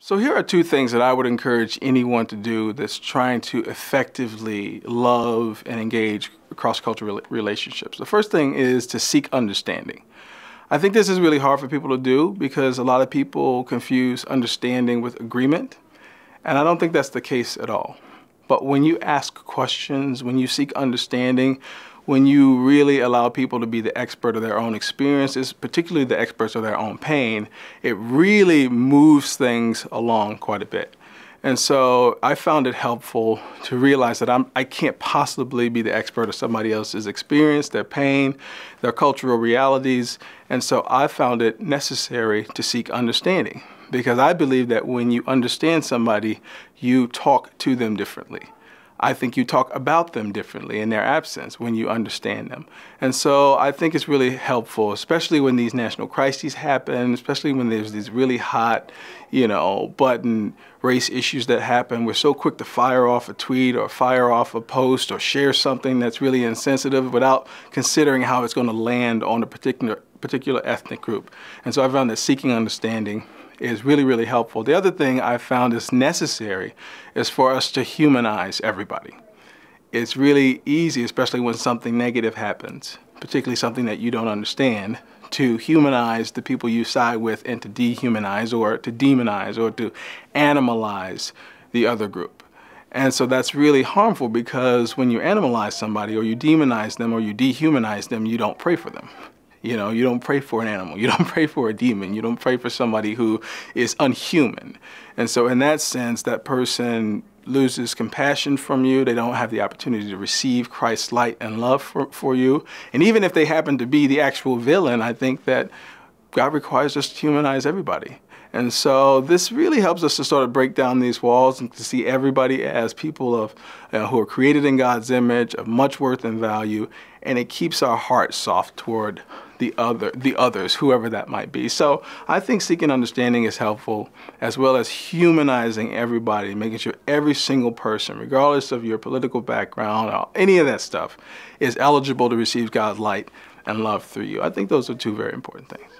So here are two things that I would encourage anyone to do that's trying to effectively love and engage cross-cultural relationships. The first thing is to seek understanding. I think this is really hard for people to do because a lot of people confuse understanding with agreement, and I don't think that's the case at all. But when you ask questions, when you seek understanding, when you really allow people to be the expert of their own experiences, particularly the experts of their own pain, it really moves things along quite a bit. And so I found it helpful to realize that I can't possibly be the expert of somebody else's experience, their pain, their cultural realities. And so I found it necessary to seek understanding, because I believe that when you understand somebody, you talk to them differently. I think you talk about them differently in their absence when you understand them. And so I think it's really helpful, especially when these national crises happen, especially when there's these really hot, button race issues that happen. We're so quick to fire off a tweet or fire off a post or share something that's really insensitive without considering how it's going to land on a particular ethnic group. And so I found that seeking understanding is really, really helpful. The other thing I found is necessary is for us to humanize everybody. It's really easy, especially when something negative happens, particularly something that you don't understand, to humanize the people you side with and to dehumanize or to demonize or to animalize the other group. And so that's really harmful, because when you animalize somebody or you demonize them or you dehumanize them, you don't pray for them. You don't pray for an animal. You don't pray for a demon. You don't pray for somebody who is unhuman. And so in that sense, that person loses compassion from you. They don't have the opportunity to receive Christ's light and love for you. And even if they happen to be the actual villain, I think that God requires us to humanize everybody. And so this really helps us to sort of break down these walls and to see everybody as people who are created in God's image, of much worth and value, and it keeps our hearts soft toward the others, whoever that might be. So I think seeking understanding is helpful, as well as humanizing everybody, making sure every single person, regardless of your political background or any of that stuff, is eligible to receive God's light and love through you. I think those are two very important things.